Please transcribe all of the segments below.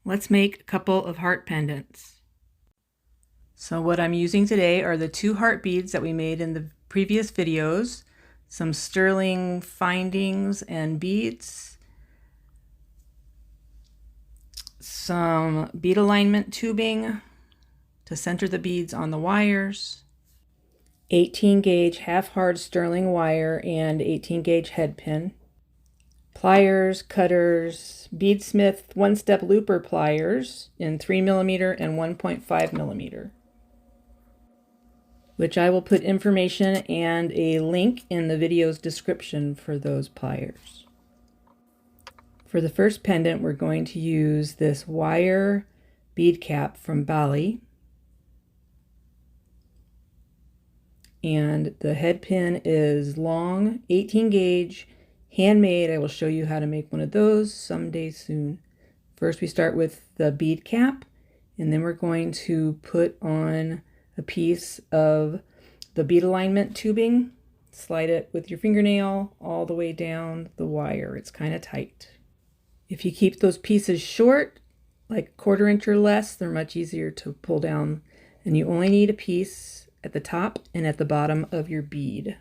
Let's make a couple of heart pendants. So what I'm using today are the 2 heart beads that we made in the previous videos, some sterling findings and beads, some bead alignment tubing to center the beads on the wires, 18 gauge half hard sterling wire and 18 gauge head pin, pliers, cutters, Beadsmith one-step looper pliers in 3mm and 1.5mm, which I will put information and a link in the video's description for those pliers. For the first pendant, we're going to use this wire bead cap from Bali, and the head pin is long, 18 gauge, handmade. I will show you how to make one of those someday soon. First we start with the bead cap, and then we're going to put on a piece of the bead alignment tubing. Slide it with your fingernail all the way down the wire. It's kind of tight. If you keep those pieces short, like 1/4 inch or less, they're much easier to pull down, and you only need a piece at the top and at the bottom of your bead.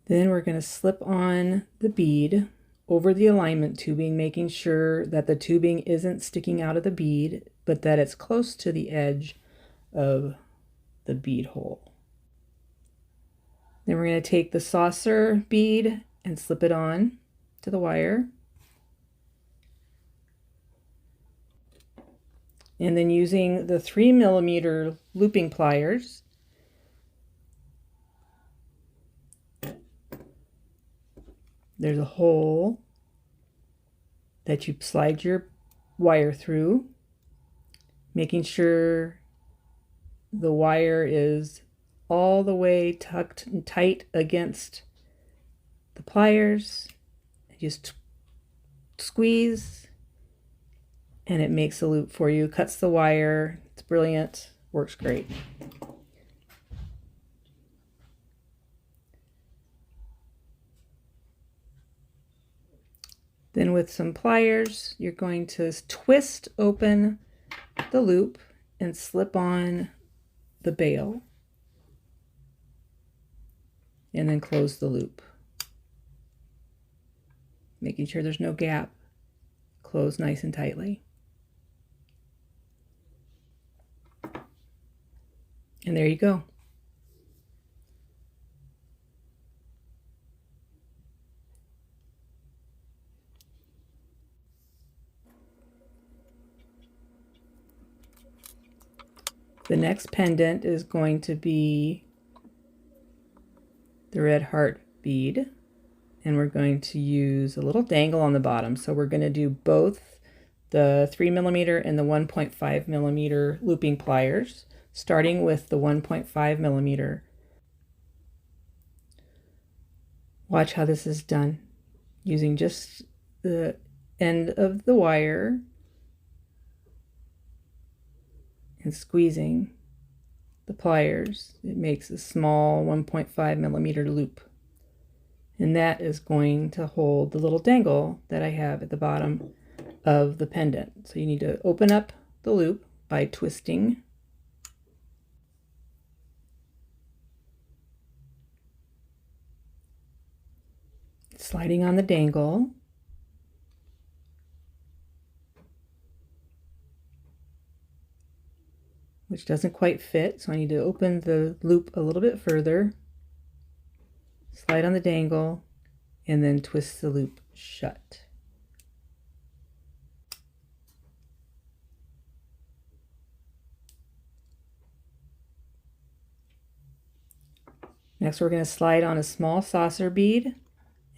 Then we're going to slip on the bead over the alignment tubing, making sure that the tubing isn't sticking out of the bead, but that it's close to the edge of the bead hole. Then we're going to take the saucer bead and slip it on to the wire. And then using the 3mm looping pliers, there's a hole that you slide your wire through, making sure the wire is all the way tucked and tight against the pliers. Just squeeze and it makes a loop for you, cuts the wire. It's brilliant, works great. Then with some pliers, you're going to twist open the loop and slip on the bail, and then close the loop, making sure there's no gap. Close nice and tightly. And there you go. The next pendant is going to be the red heart bead, and we're going to use a little dangle on the bottom. So we're going to do both the 3mm and the 1.5mm looping pliers, starting with the 1.5mm. Watch how this is done, using just the end of the wire and squeezing the pliers. It makes a small 1.5mm loop, and that is going to hold the little dangle that I have at the bottom of the pendant. So you need to open up the loop by twisting, sliding on the dangle, which doesn't quite fit, so I need to open the loop a little bit further, slide on the dangle, and then twist the loop shut. Next, we're going to slide on a small saucer bead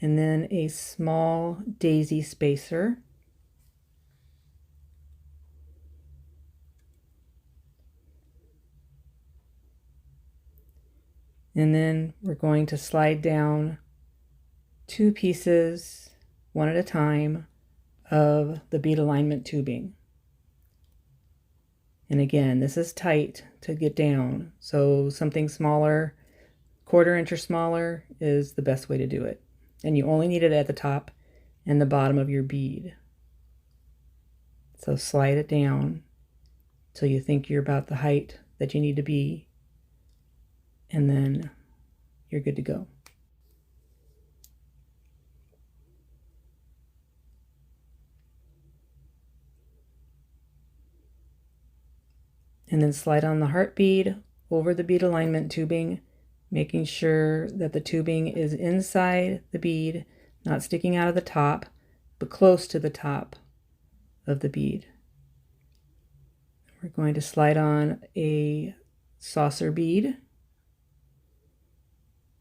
and then a small daisy spacer. And then we're going to slide down 2 pieces, one at a time, of the bead alignment tubing. And again, this is tight to get down, so something smaller, 1/4 inch or smaller, is the best way to do it. And you only need it at the top and the bottom of your bead. So slide it down till you think you're about the height that you need to be, and then you're good to go. And then slide on the heart bead over the bead alignment tubing, making sure that the tubing is inside the bead, not sticking out of the top, but close to the top of the bead. We're going to slide on a saucer bead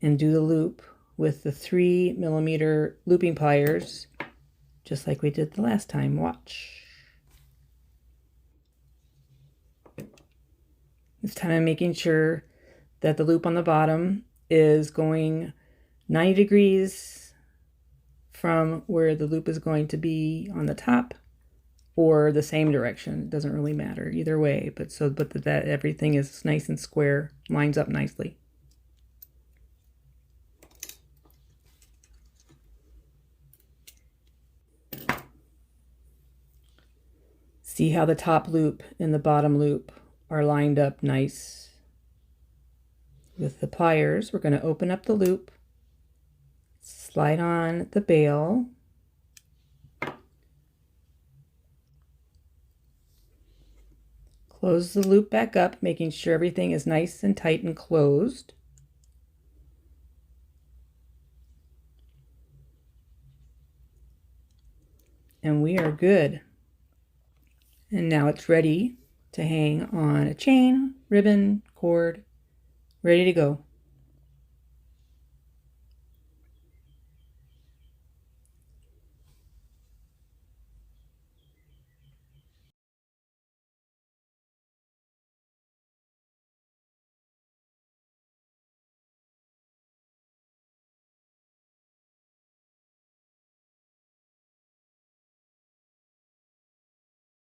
and do the loop with the 3mm looping pliers, just like we did the last time. Watch. This time I'm making sure that the loop on the bottom is going 90 degrees from where the loop is going to be on the top, or the same direction. It doesn't really matter either way, but that everything is nice and square, lines up nicely. See how the top loop and the bottom loop are lined up nice. With the pliers, we're going to open up the loop, slide on the bail, close the loop back up, making sure everything is nice and tight and closed. And we are good. And now it's ready to hang on a chain, ribbon, cord, ready to go.